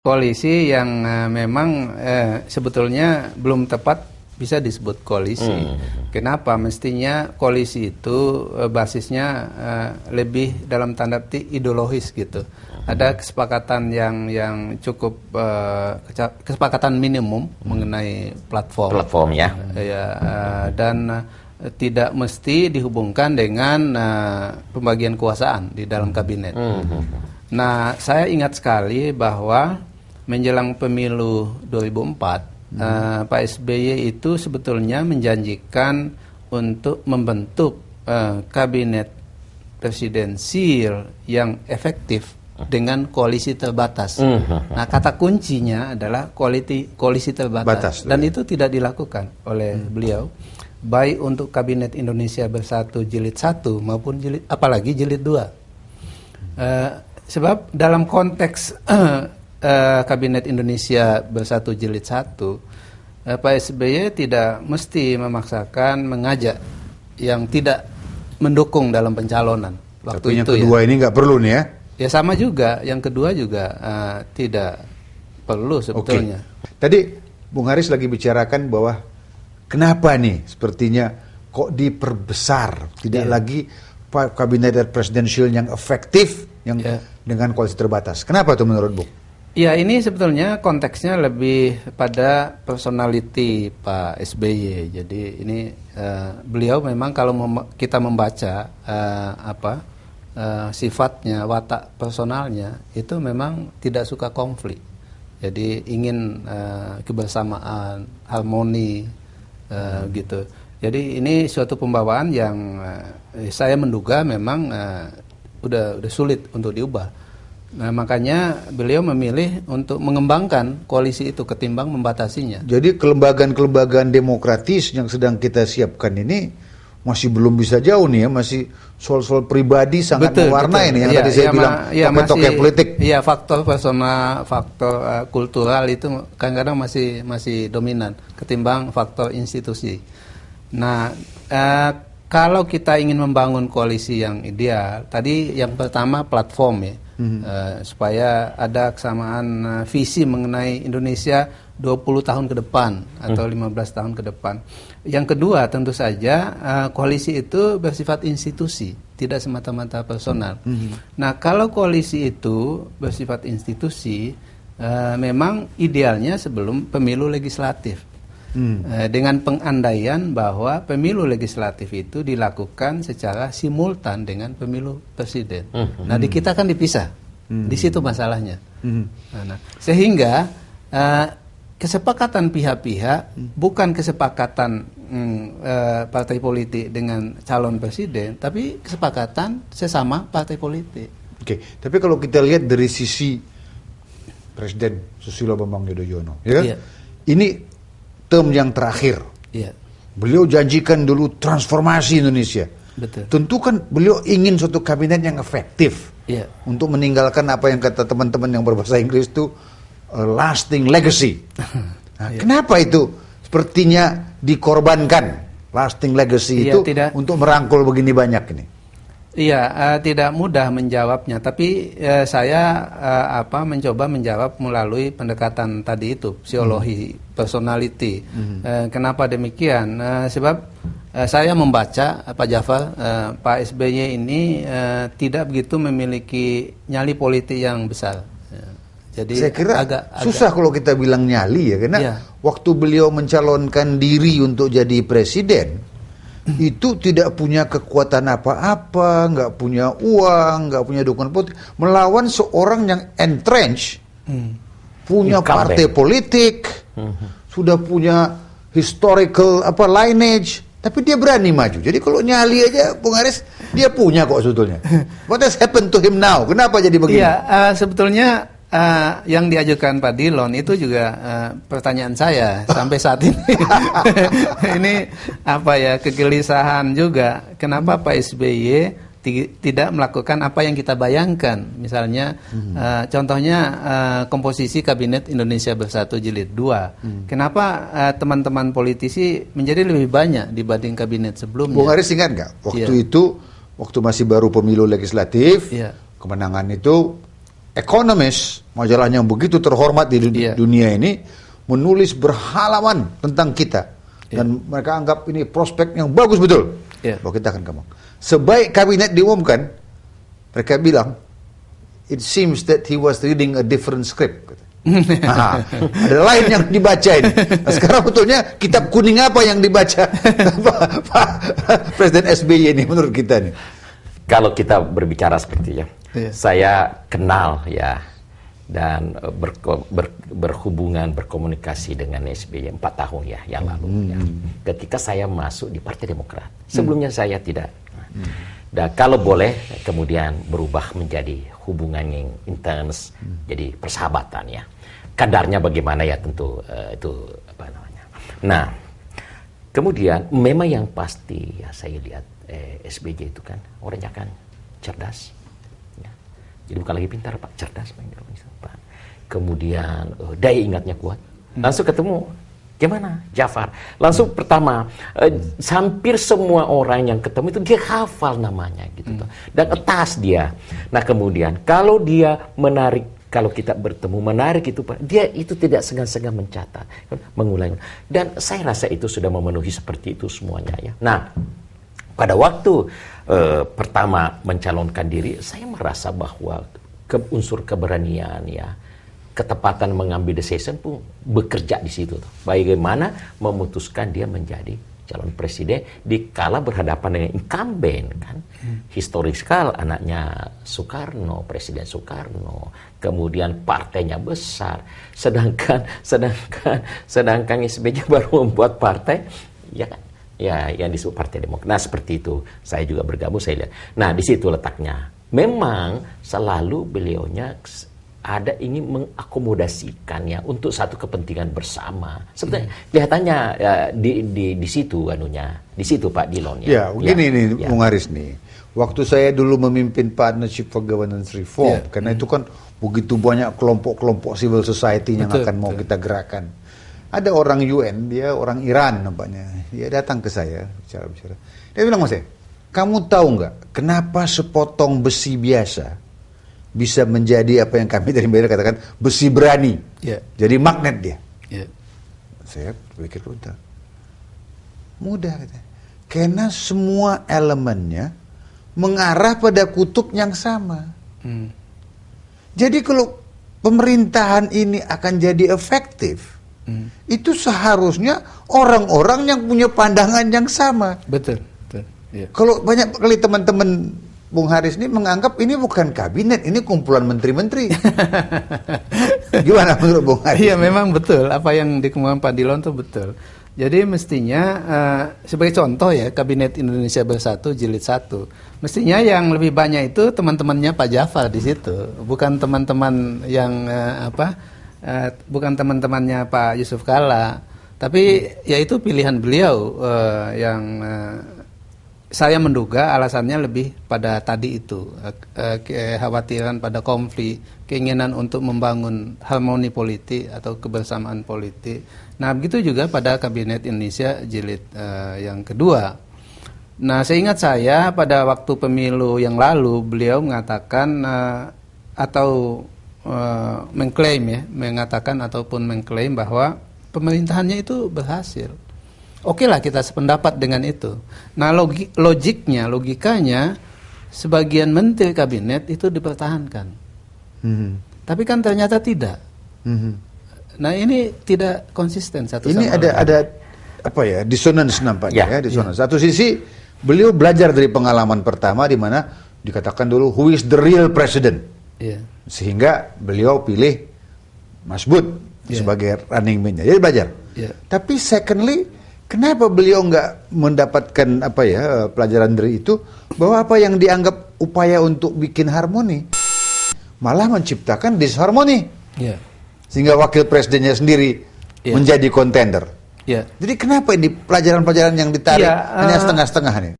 koalisi yang memang sebetulnya belum tepat bisa disebut koalisi. Kenapa? Mestinya koalisi itu basisnya lebih dalam tanda petik ideologis gitu. Ada kesepakatan yang cukup kesepakatan minimum mengenai platform ya. Dan tidak mesti dihubungkan dengan pembagian kekuasaan di dalam kabinet. Nah, saya ingat sekali bahwa menjelang pemilu 2004, Pak SBY itu sebetulnya menjanjikan untuk membentuk kabinet presidensial yang efektif dengan koalisi terbatas. Nah, kata kuncinya adalah koalisi terbatas. Dan itu tidak dilakukan oleh beliau, baik untuk Kabinet Indonesia Bersatu Jilid 1 maupun apalagi Jilid 2. Sebab dalam konteks Kabinet Indonesia Bersatu Jilid 1, Pak SBY tidak mesti memaksakan mengajak yang tidak mendukung dalam pencalonan. Waktu tapi yang kedua ini nggak perlu nih ya? Ya sama juga, yang kedua juga tidak perlu sebetulnya. Tadi Bung Haris lagi bicarakan bahwa kenapa nih sepertinya kok diperbesar, tidak lagi kabinet presidensial yang efektif yang dengan koalisi terbatas. Kenapa itu menurut Bung? Ya, ini sebetulnya konteksnya lebih pada personality Pak SBY. Jadi ini beliau memang kalau kita membaca sifatnya, watak personalnya itu memang tidak suka konflik. Jadi ingin kebersamaan, harmoni gitu. Jadi ini suatu pembawaan yang saya menduga memang udah sulit untuk diubah. Nah, makanya beliau memilih untuk mengembangkan koalisi itu ketimbang membatasinya. Jadi kelembagaan-kelembagaan demokratis yang sedang kita siapkan ini masih belum bisa jauh nih ya, masih soal-soal pribadi sangat mewarnai nih yang tadi saya bilang tokoh-tokoh politik. Iya, faktor personal, faktor kultural itu kadang-kadang masih dominan ketimbang faktor institusi. Nah, kalau kita ingin membangun koalisi yang ideal, tadi yang pertama platform ya. Supaya ada kesamaan visi mengenai Indonesia 20 tahun ke depan atau 15 tahun ke depan. Yang kedua tentu saja koalisi itu bersifat institusi, tidak semata-mata personal. Nah, kalau koalisi itu bersifat institusi, memang idealnya sebelum pemilu legislatif. Dengan pengandaian bahwa pemilu legislatif itu dilakukan secara simultan dengan pemilu presiden. Nah, di kita kan dipisah, di situ masalahnya. Nah, sehingga kesepakatan pihak-pihak bukan kesepakatan partai politik dengan calon presiden, tapi kesepakatan sesama partai politik. Oke, tapi kalau kita lihat dari sisi Presiden Susilo Bambang Yudhoyono, ya kan? Ini term yang terakhir, beliau janjikan dulu transformasi Indonesia. Betul. Tentu kan beliau ingin suatu kabinet yang efektif untuk meninggalkan apa yang kata teman-teman yang berbahasa Inggris itu lasting legacy. Nah, kenapa itu sepertinya dikorbankan lasting legacy itu untuk merangkul begini banyak ini? Iya, tidak mudah menjawabnya, tapi saya mencoba menjawab melalui pendekatan tadi itu, psikologi, personality. Kenapa demikian? Sebab saya membaca Pak Jafar, Pak SBY ini tidak begitu memiliki nyali politik yang besar. Jadi saya kira agak susah kalau kita bilang nyali ya, karena waktu beliau mencalonkan diri untuk jadi presiden, itu tidak punya kekuatan apa-apa, nggak punya uang, nggak punya dukungan politik, melawan seorang yang entrenched, punya partai politik, sudah punya historical lineage, tapi dia berani maju. Jadi kalau nyali aja, Bung Haris, dia punya kok sebetulnya. What has happened to him now? Kenapa jadi begini? Iya, sebetulnya yang diajukan Pak Dillon itu juga pertanyaan saya sampai saat ini. Ini kegelisahan juga. Kenapa Pak SBY tidak melakukan apa yang kita bayangkan? Misalnya, contohnya komposisi Kabinet Indonesia Bersatu Jilid 2. Kenapa teman-teman politisi menjadi lebih banyak dibanding kabinet sebelumnya? Bung Haris ingat nggak? Waktu itu, waktu masih baru pemilu legislatif, kemenangan itu Economist, majalah yang begitu terhormat di dunia ini, menulis berhalaman tentang kita. Dan mereka anggap ini prospek yang bagus betul. Bahwa kita akan kembang. Sebaik kabinet diumumkan, mereka bilang, it seems that he was reading a different script. Nah, ada lain yang dibaca ini. Nah, sekarang betulnya kitab kuning apa yang dibaca Pak Presiden SBY ini menurut kita nih? Kalau kita berbicara seperti saya kenal ya dan berkomunikasi dengan SBY 4 tahun ya yang lalu. Ketika saya masuk di Partai Demokrat, sebelumnya saya tidak. Dan kalau boleh kemudian berubah menjadi hubungan yang intens, jadi persahabatan ya. Kadarnya bagaimana ya tentu itu apa namanya. Nah, kemudian memang yang pasti ya saya lihat SBY itu kan orangnya kan cerdas, ya. Jadi bukan lagi pintar Pak, cerdas Pak. Kemudian daya ingatnya kuat. Langsung ketemu. Gimana? Jafar. Langsung pertama, hampir semua orang yang ketemu itu dia hafal namanya gitu tuh. Dan atas dia. Nah kemudian kalau dia menarik, kalau kita bertemu menarik itu Pak, dia itu tidak segan-segan mencatat, mengulangi. Dan saya rasa itu sudah memenuhi seperti itu semuanya ya. Nah, pada waktu pertama mencalonkan diri, saya merasa bahwa unsur keberanian ya, ketepatan mengambil decision pun bekerja di situ. Bagaimana memutuskan dia menjadi calon presiden di kala berhadapan dengan incumbent kan. Historis sekali anaknya Soekarno, Presiden Soekarno. Kemudian partainya besar. Sedangkan SBY baru membuat partai ya kan. Ya yang disebut Partai Demokrat. Nah seperti itu. Saya juga bergabung, saya lihat. Nah di situ letaknya. Memang selalu beliaunya ada ingin mengakomodasikan ya untuk satu kepentingan bersama. Sebetulnya kelihatannya di situ anunya, di situ Pak Dillon ya. Ya, begini nih Bung Haris nih. Waktu saya dulu memimpin Partnership for Governance Reform, karena itu kan begitu banyak kelompok-kelompok civil society yang akan mau kita gerakan. Ada orang UN, dia orang Iran nampaknya. Dia datang ke saya bicara. Dia bilang, Mas, kamu tahu nggak kenapa sepotong besi biasa bisa menjadi apa yang kami dari Mbak katakan besi berani, jadi magnet dia. Saya pikir mudah, karena semua elemennya mengarah pada kutub yang sama. Jadi kalau pemerintahan ini akan jadi efektif, itu seharusnya orang-orang yang punya pandangan yang sama. Betul. Kalau banyak kali teman-teman Bung Haris ini menganggap ini bukan kabinet, ini kumpulan menteri-menteri. Gimana menurut Bung Haris? Iya, memang betul. Apa yang dikemukakan Pak Dillon itu betul. Jadi mestinya, sebagai contoh ya, Kabinet Indonesia Bersatu Jilid 1. Mestinya yang lebih banyak itu teman-temannya Pak Jafar di situ. Bukan teman-teman yang, bukan teman-temannya Pak Yusuf Kalla. Tapi ya itu pilihan beliau yang... saya menduga alasannya lebih pada tadi itu, kekhawatiran pada konflik, keinginan untuk membangun harmoni politik atau kebersamaan politik. Nah begitu juga pada Kabinet Indonesia Jilid yang kedua. Nah seingat saya pada waktu pemilu yang lalu beliau mengatakan mengatakan bahwa pemerintahannya itu berhasil. Oke lah kita sependapat dengan itu. Nah logikanya sebagian menteri kabinet itu dipertahankan. Tapi kan ternyata tidak. Nah ini tidak konsisten satu sama lain. Ini ada apa ya, dissonance nampaknya ya, dissonance. Satu sisi beliau belajar dari pengalaman pertama di mana dikatakan dulu who is the real president. Sehingga beliau pilih Mas Bud sebagai running mate-nya. Jadi belajar. Tapi secondly, kenapa beliau nggak mendapatkan pelajaran dari itu, bahwa apa yang dianggap upaya untuk bikin harmoni malah menciptakan disharmoni, sehingga wakil presidennya sendiri menjadi kontender. Jadi kenapa ini pelajaran-pelajaran yang ditarik hanya setengah-setengah nih?